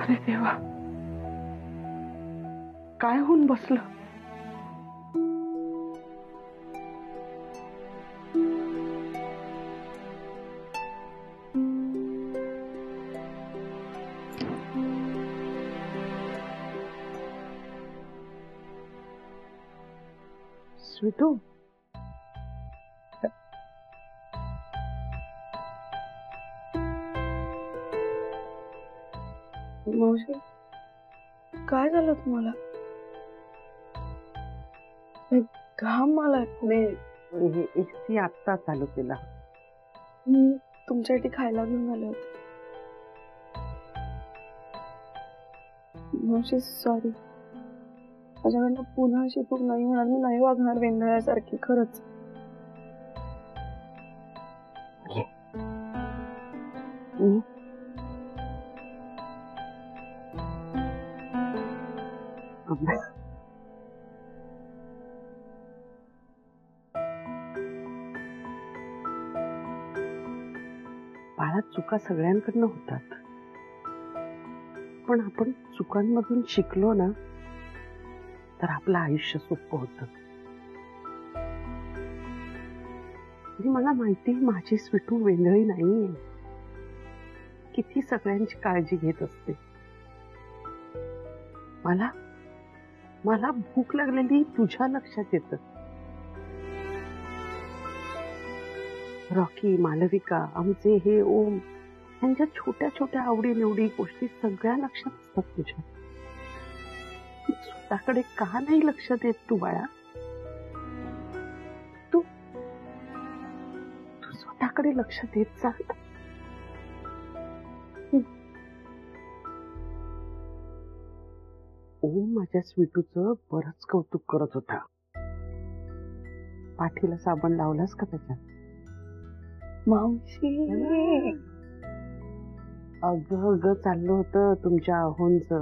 अरे देवा, काय होऊन बसलं? स्वीटू, मावशी, काय झालं तुम्हाला? घाम आलाय. मी एसी आत्ता चालू केला. मी तुमच्यासाठी खायला घेऊन आले होते. मावशी सॉरी, माझ्याकडनं पुन्हा अशी चूक नाही होणार. मी नाही वागणार वेंधळ्यासारखी, खरंच. बाळा, चुका सगळ्यांकडनं होतात, पण आपण चुकांमधून शिकलो ना तर आपलं आयुष्य सोपं होतं. मला माहिती, माझी स्वीटू वेंधळी नाहीये, किती सगळ्यांची काळजी घेत असते. मला मला भूक लागलेली तुझ्या लक्षात येतं. रॉकी, मालविका, आमचे हे ओम, त्यांच्या छोट्या छोट्या आवडी निवडी गोष्टी सगळ्या लक्षात असतात तुझ्या. स्वतःकडे का नाही लक्ष देत तू बाळा? तू स्वतःकडे लक्ष देत जा. ओम माझ्या स्वीटूचं बरंच कौतुक करत होता. पाठीला साबण लावलास का त्याच्या? मावशी, अगं चाललं होतं तुमच्या अहोंच.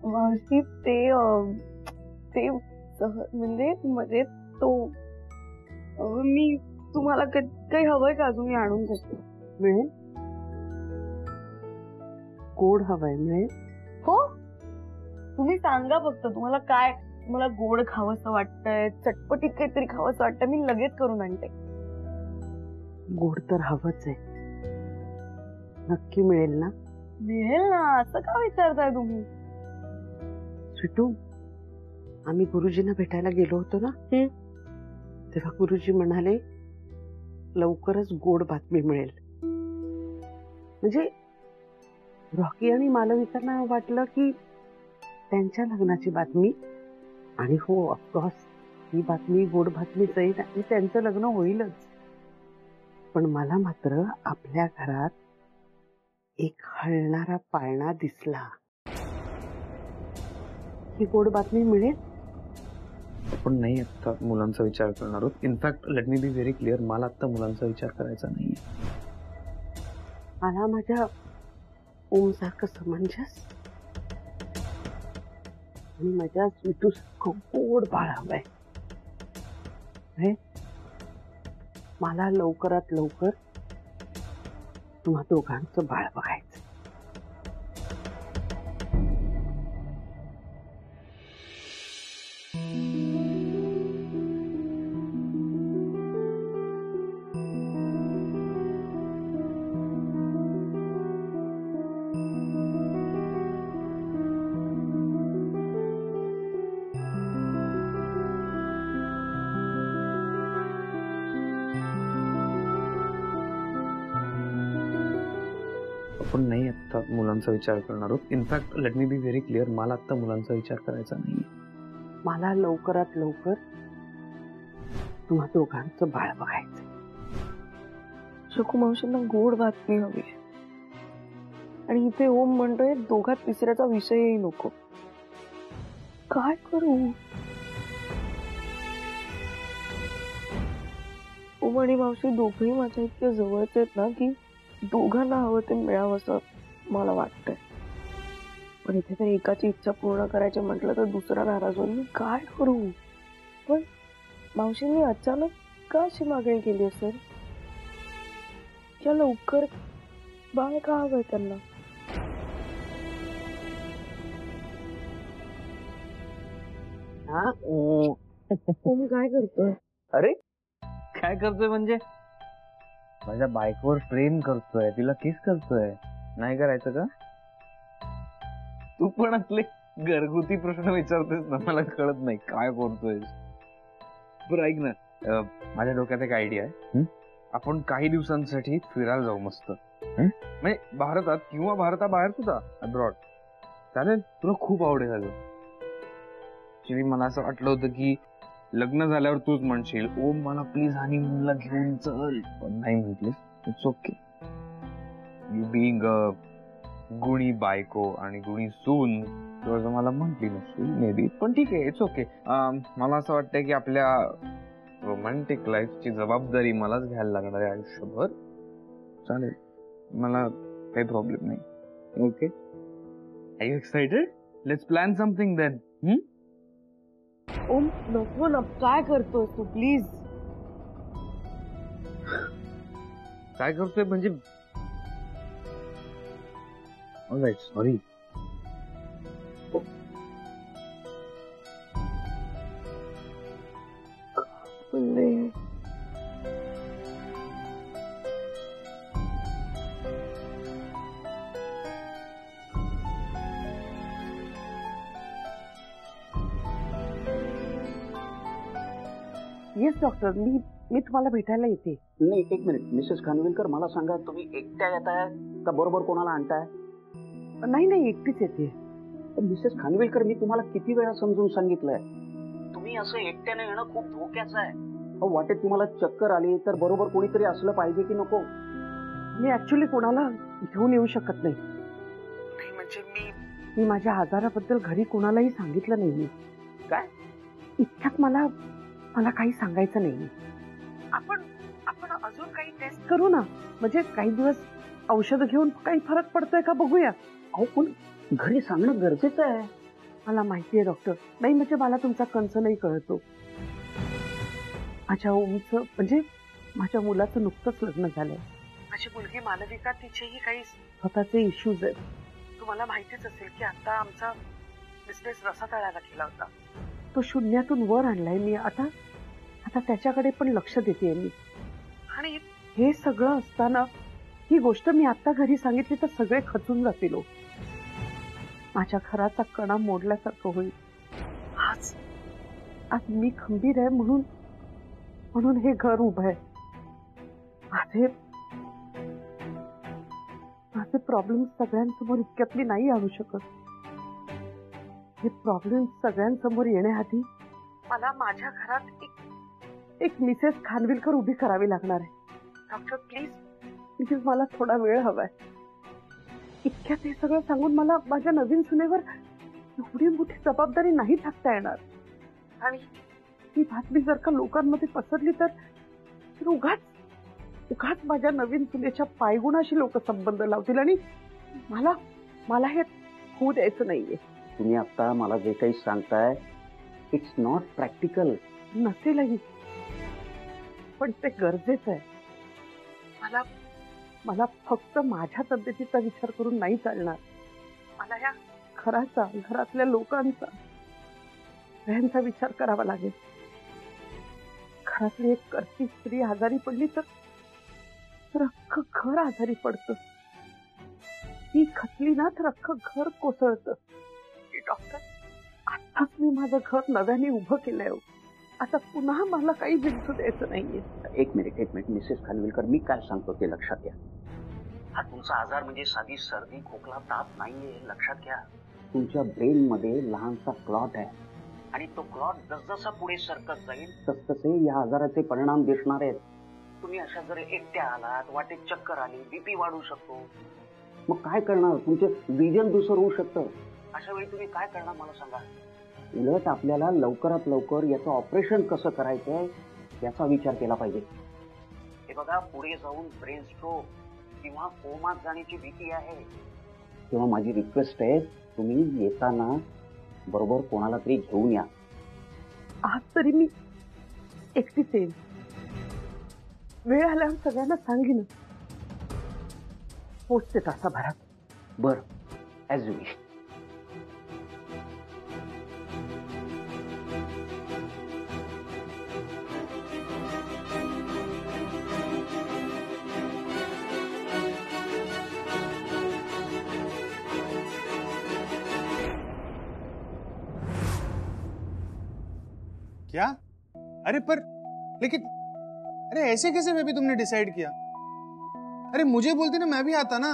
मावशी, ते म्हणजे तो मी तुम्हाला काही हवंय का? अजून मी आणून देते. मिळेल? गोड हवंय? मिळेल? हो, तुम्ही सांगा फक्त तुम्हाला काय. मला गोड खावंसं वाटतंय, चटपटीत काहीतरी खावंसं वाटतंय, मी लगेच करून आणते. गोड तर हवंच आहे. नक्की मिळेल ना? मिळेल ना, असं का विचारताय तुम्ही? स्वीटू, आम्ही गुरुजींना भेटायला गेलो होतो ना, तेव्हा गुरुजी म्हणाले लवकरच गोड बातमी मिळेल. म्हणजे रॉकी आणि मालविकांना वाटलं की त्यांच्या लग्नाची बातमी, आणि हो ऑफकोर्स ही बातमी गोड बातमी जाईल आणि त्यांचं लग्न होईलच. पण मला मात्र आपल्या घरात एक हलणारा पाळणा दिसला. ही गोड बातमी मिळेल? पण नाही, आता मुलांचा विचार करणार आहोत. In fact let me be very clear, मला आता मुलांचा विचार करायचा नाहीये. मला माझ्या ओमसारखं समंजस आणि माझ्या स्वीटूसारखं गोड बाळ हवंय. मला लवकरात लवकर तुम्हा दोघांचं बाळ बघायचं. पण नाही, आता मुलांचा विचार करणार आहोत. In fact let me be very clear, मला आता मुलांचा विचार करायचा नाहीये. मला लवकरात लवकर तुम्हा दोघांचं बाळ बघायचं. शकू मावशींना गोड बातमी हवी, आणि इथे ओम म्हणतोय दोघात तिसऱ्याचा विषयही नको. काय करू? ओम आणि मावशी दोघंही माझ्या इतक्या जवळचे आहेत ना की दोघांना हवं ते मिळावं असं मला वाटतंय. पण इथे तर एकाची इच्छा पूर्ण करायची म्हटलं तर दुसरा नाराज होईल. मी काय करू? पण मावशींनी अचानक का अशी मागणी केली असेल? या लवकर बाळ का हवंय त्यांना? हा ओम काय करतोय? अरे काय करतोय म्हणजे माझ्या बायकोवर प्रेम करतोय, तिला किस करतोय. नाही करायचं का? तू पण असले घरगुती प्रश्न विचारतेस ना, मला कळत नाही काय करतोयस. बरं ऐक ना, माझ्या डोक्यात एक आयडिया आहे. आपण काही दिवसांसाठी फिरायला जाऊ मस्त, म्हणजे भारतात किंवा भारताबाहेर सुद्धा, अब्रॉड. चालेल? तुला खूप आवडेल अगं. ऍक्च्युली मला असं वाटलं होतं की लग्न झाल्यावर तूच म्हणशील ओम मला प्लीज हनीमूनला घेऊन चल, पण नाही म्हटलीस. It's okay. You being a गुणी बायको आणि गुणी सून तू असं मला म्हटली नसतील मे बी, पण ठीक आहे, इट्स ओके. मला असं वाटतंय की आपल्या रोमॅन्टिक लाईफची जबाबदारी मलाच घ्यायला लागणार आहे आयुष्यभर. चालेल, मला काही प्रॉब्लेम नाही. Okay, are you excited? Let's plan something then. Om नको ना, काय करतोय तू? प्लीज. काय करतोय म्हणजे? Alright, sorry. येस डॉक्टर, मी तुम्हाला भेटायला येते. नाही, एक मिनिट. मिसेस खानविलकर, मला सांगा, तुम्ही एकट्या येताय का बरोबर कोणाला आणताय? नाही एकटीच येते. मिसेस खानविलकर, मी तुम्हाला किती वेळा समजून सांगितलंय, तुम्ही असं एकट्याने येणं खूप धोक्याचं आहे. वाटेत तुम्हाला चक्कर आली तर बरोबर कोणीतरी असलं पाहिजे की नको? मी ऍक्च्युली कोणाला घेऊन येऊ शकत नाही. म्हणजे मी माझ्या आजाराबद्दल घरी कोणालाही सांगितलं नाही. काय? इतक्यात मला काही सांगायचं नाही. आपण अजून काही टेस्ट करू ना, म्हणजे काही दिवस औषध घेऊन काही फरक पडतोय का बघूया. अहो, पण घरी सांगणं गरजेचं आहे. मला माहितीये डॉक्टर. नाही म्हणजे मला तुमचा कन्सर्नही कळतो. माझ्या ओमचं म्हणजे माझ्या मुलाचं नुकतंच लग्न झालंय. माझी मुलगी मालविका, तिचेही काही स्वतःचे इश्यूज आहेत. तुम्हाला माहितीच असेल की आता आमचा बिझनेस रसातळाला गेला होता. तो शून्यातून वर आणलाय मी. आता त्याच्याकडे पण लक्ष देते मी. आणि हे सगळं असताना ही गोष्ट मी आता घरी सांगितली तर सगळे खचून जातील. माझ्या घराचा कणा मोडल्यासारखं होईल. आज मी खंबीर आहे म्हणून हे घर उभं आहे. माझे प्रॉब्लेम सगळ्यांसमोर इतक्यातली नाही आणू शकत. हे प्रॉब्लेम सगळ्यांसमोर येण्याआधी मला माझ्या घरात एक मिसेस खानविलकर उभी करावी लागणार आहे. डॉक्टर प्लीज मला थोडा वेळ हवाय. इतक्यात हे सगळं सांगून मला माझ्या नवीन सुनेवर एवढी मोठी जबाबदारी नाही टाकता येणार. आणि ही बातमी जर का लोकांमध्ये पसरली तर उगाच माझ्या नवीन सुनेच्या पायगुणाशी लोक संबंध लावतील आणि मला हे होऊ द्यायचं नाहीये. तुम्ही आता मला जे काही सांगताय इट्स नॉट प्रॅक्टिकल. नसेलही, पण ते गरजेचं आहे. मला फक्त माझ्या तब्येतीचा विचार करून नाही चालणार. मला या घरातल्या लोकांचा सगळ्यांचा विचार करावा लागेल. घरातली एक करती स्त्री आजारी पडली तर अख्खं घर आजारी पडतं. ती खचली ना तर अख्खं घर कोसळतं. डॉक्टर, आताच मी माझं घर नव्याने उभं केलंय. आता पुन्हा मला काही बिघडू द्यायचं नाहीये. एक मिनिट मिसेस खानविलकर, मी काय सांगतो ते लक्षात घ्या. हा तुमचा आजार म्हणजे साधी सर्दी खोकला ताप नाहीये, लक्षात घ्या. तुमच्या ब्रेन मध्ये लहानसा क्लॉट आहे आणि तो क्लॉट जसजसा पुढे सरकत जाईल तसतसे या आजाराचे परिणाम दिसणार आहेत. तुम्ही अशा जर एकट्या आलात, वाटेत चक्कर आली, बीपी वाढू शकतो. मग काय करणार? तुमचे विजन दुसर होऊ शकतं. अशा वेळी तुम्ही काय करणार मला सांगा. उलट आपल्याला लवकरात लवकर याचं ऑपरेशन कसं करायचंय याचा विचार केला पाहिजे. हे बघा, पुढे जाऊन ब्रेन स्ट्रोक किंवा कोमात जाण्याची भीती आहे. तेव्हा माझी रिक्वेस्ट आहे, तुम्ही येताना बरोबर कोणाला तरी घेऊन या. आज तरी मी एकटीच येईन. वेळ आल्यावर सगळ्यांना सांगेन. पोचते तासाभरात. बर, ऍज यू विश. क्या? अरे पर लेकिन अरे ऐसे कैसे बेबी तुमने डिसाइड किया? अरे मुझे बोलती ना, मैं भी आता ना।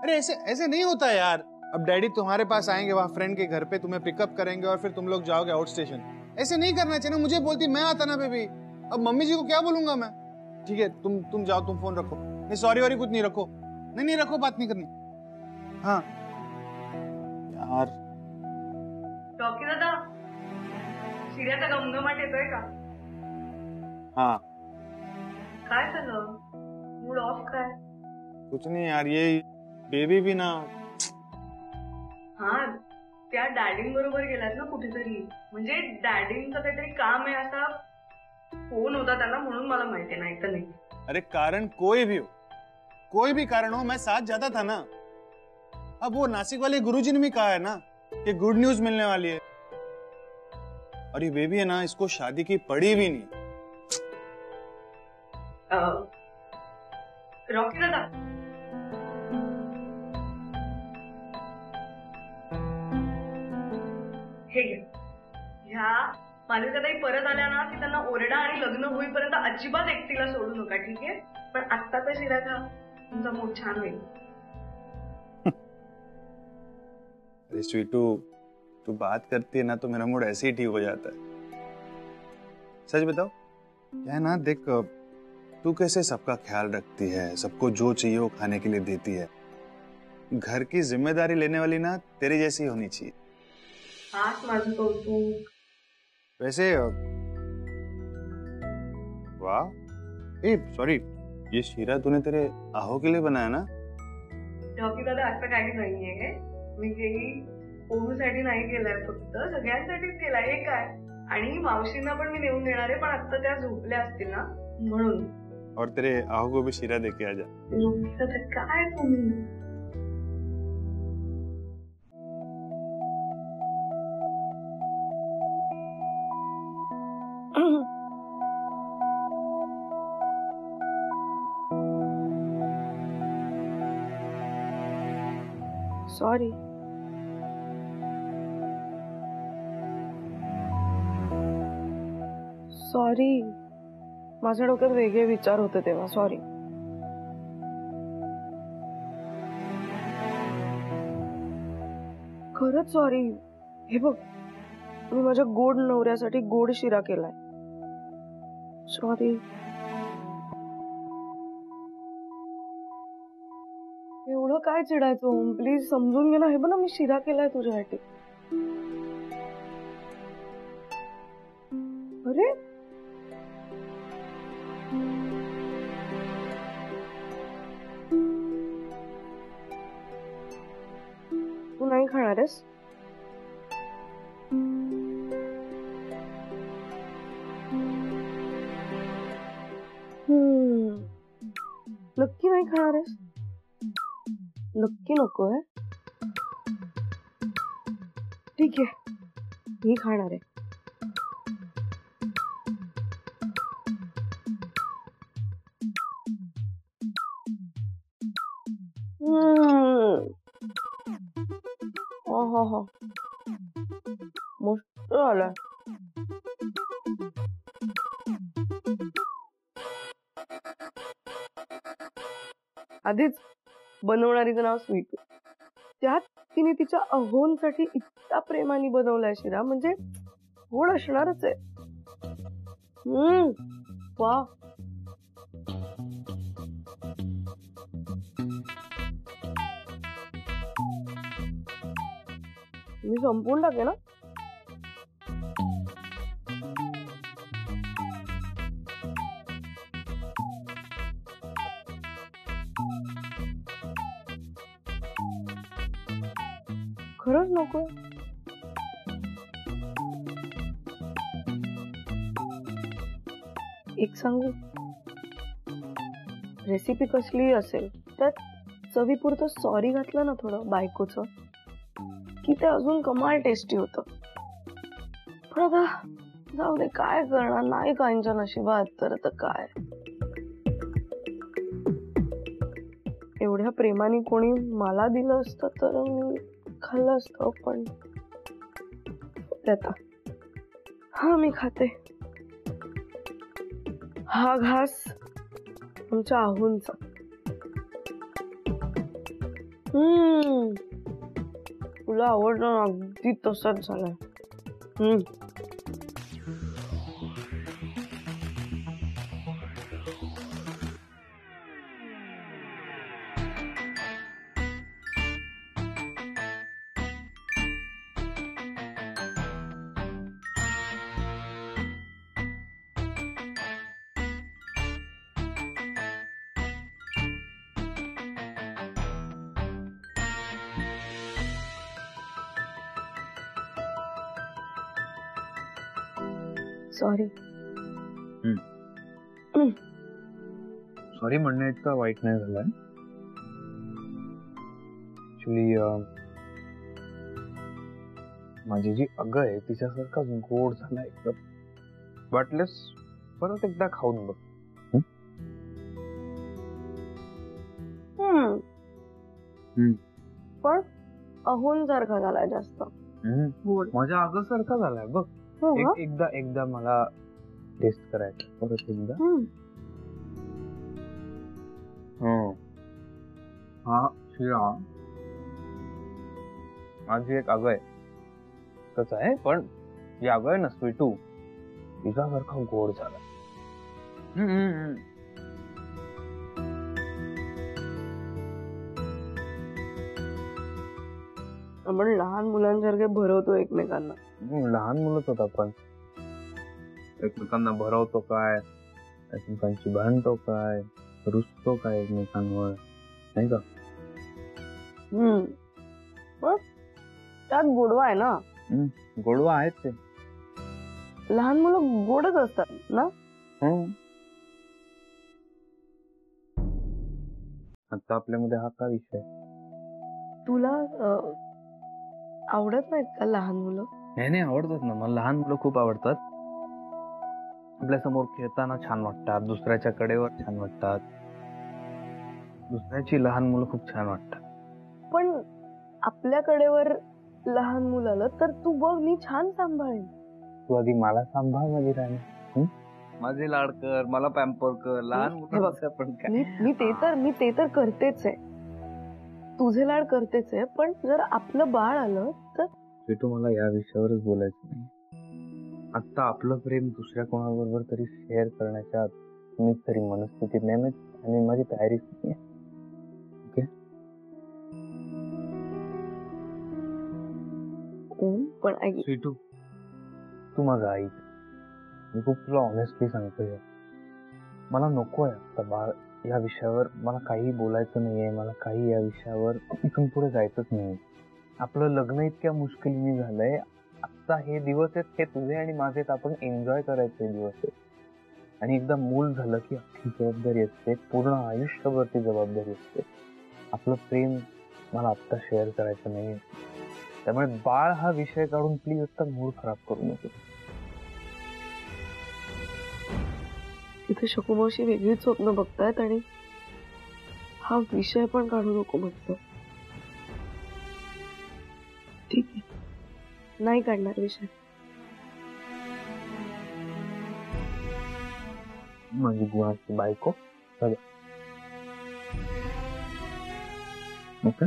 अरे ऐसे ऐसे नहीं होता यार। अब डैडी तुम्हारे पास आएंगे वहां फ्रेंड के घर पे, तुम्हें पिकअप करेंगे और फिर तुम लोग जाओगे आउट स्टेशन। ऐसे नहीं करना चाहिए ना, मुझे बोलती मैं आता ना बेबी। अब मम्मी जी को क्या बोलूंगा मैं? ठीक है तुम जाओ, तुम फोन रखो। नहीं सॉरी वॉरी कुछ नहीं, रखो। नहीं रखो, बात नहीं करनी। हाँ यार रॉकी दादा, शिर्याचा गमगमाट येतोय का? हाँ काय झालं? मूड ऑफ काय? कुछ नहीं यार, ये बेबी भी ना। हा, त्या डॅडिंग बरोबर गेलात ना कुठेतरी, म्हणजे डॅडिंगचं काहीतरी काम आहे असा फोन होता त्यांना, म्हणून मला माहिती नाही तर नाही. अरे कारण कोई भी हो, कोई भी कारण हो, मैं साथ जाता था ना। अब वो नासिक वाले गुरुजी ने भी कहा है ना कि गुड न्यूज मिलने वाली है, और ये बेबी है ना, इसको शादी की पड़ी भी नहीं। रॉकी दादा, हे घ्या. ह्या मालविकाताई परत आल्या ना की त्यांना ओरडा आणि लग्न होईपर्यंत अजिबात एकटीला सोडू नका, ठीक आहे? पण आत्ता तर शिरा का तुमचा मूड छान होईल. अरे स्वीटू, तू बात करती है ना तो मेरा मूड ऐसे ही ठीक हो जाता है। सच बताओ क्या है ना, देख तू कैसे सबका ख्याल रखती है, सबको जो चाहिए वो खाने के लिए देती है। घर की जिम्मेदारी लेने वाली ना तेरी जैसी होनी चाहिए। हाच माझं कौतुक. वैसे वाह, ए सॉरी, ये शीरा तूने तेरे आहो के लिए बनाया ना? रॉकी दादा, असं काही नाहीये. मी काही ओमूसाठी नाही केलाय, फक्त सगळ्यांसाठीच केलाय. हे काय, आणि मावशींना पण मी नेऊन देणार आहे, पण आता त्या झोपल्या असतील ना म्हणून. और तेरे आहो को भी शीरा देके आ जा। रॉकी दादा, काय तुम्ही? सॉरी. सॉरी, माझ्या डोक्यात वेगळे विचार होते तेव्हा. सॉरी. खरंच सॉरी. हे बघ, मी माझ्या गोड नवऱ्यासाठी गोड शिरा केलाय. सॉरी. एवढं काय चिडायचं ओम, प्लीज समजून घे ना. हे बघ ना, मी शिरा केलाय तुझ्यासाठी. अरे तू नाही खाणार आहेस? नक्की नाही खाणार आहेस? नक्की नको आहे? ठीक आहे, मी खाणार आहे. हो, मस्त झालाय. आधीच बनवणारीचं नाव स्वीटू, त्यात तिने तिच्या अहोंसाठी इतक्या प्रेमाने बनवलाय शिरा, म्हणजे गोड असणारच आहे. वा, मी संपून टाके ना. खरंच नको? एक सांगू, रेसिपी कसली असेल त्यात चवीपुरतं सॉरी घातलं ना थोडं बायकोचं, की ते अजून कमाल टेस्टी होतं. पण आता जाऊ दे, काय करणार, नाही काहींच्या नशिबात तर आता काय. एवढ्या प्रेमाने कोणी मला दिलं असतं तर मी खाल्लं असतं, पण आता हा मी खाते. हा घास आमच्या आहोंचा. तुला आवडलं ना, अगदी तसाच झालाय. सॉरी. सॉरी म्हणण्या इतका वाईट नाही झालाय. ऍक्च्युली माझी जी अग आहे तिच्यासारखाच गोड झाला एकदम. वाटल्यास परत एकदा खाऊन बघ. पण अहोन सारखा झालाय जास्त. माझ्या अग सारखा झालाय बघ. एकदा मला टेस्ट करायचं परत एकदा. हा शिळा माझी एक अग आहे तसं आहे, पण जी अग आहे ना स्वीटू तिच्यासारखा गोड झाला. आपण लहान मुलांसारखे भरवतो एकमेकांना. लहान मुलंच होत आपण. एकमेकांना भरवतो काय, एकमेकांची भांडतो काय, रुसतो काय एकमेकांवर, नाही का? पण त्यात गोडवा आहे ना. गोडवा आहेत ते. लहान मुलं गोडच असतात ना. आता आपल्यामध्ये हा का विषय? तुला आवडत नाहीत का लहान मुलं? नाही आवडतात ना, मला लहान मुलं खूप आवडतात. आपल्या समोर खेळताना छान वाटतात, दुसऱ्याच्या कडेवर छान वाटतात, दुसऱ्याची लहान मुलं खूप छान वाटतात. पण आपल्या कडेवर लहान मुलाला तर तू बघ, मी छान सांभाळेन. तू आधी मला सांभाळ माझी राणी. माझे लाड कर, मला पॅम्पर कर. लहान मुलं पण मी ते तर करतेच आहे, तुझे लाड करतेच आहे. पण जर आपलं बाळ आलं तर स्वीटू, मला या विषयावरच बोलायचं नाही. आता आपलं प्रेम दुसऱ्या कोणाबरोबर तरी शेअर करण्याच्या मी तरी मनस्थितीत नाही आणि माझी तयारीच नाही. ओके? पण स्वीटू, तू माझा आई. मी खूप तुला ऑनेस्टली सांगतोय, मला नको आहे आता बाळ. या विषयावर मला काही बोलायचं नाहीये, मला काही या विषयावर इथून पुढे जायचंच नाही. आपलं लग्न इतक्या मुश्किलीने झालंय. आता हे दिवस आहेत, हे तुझे आणि माझे, आपण एन्जॉय करायचे दिवस आहेत. आणि एकदा मूल झालं की अख्खी जबाबदारी असते, पूर्ण आयुष्यभरती जबाबदारी असते. आपलं प्रेम मला आत्ता शेअर करायचं नाहीये. त्यामुळे बाळ हा विषय काढून प्लीज आता मूड खराब करू नको. तिथे शकूमावशी वेगळीच स्वप्न बघतायत आणि हा विषय पण काढू नको म्हणतो. ठीक आहे, नाही काढणार विषय. माझी गुणाची बायको. ओके.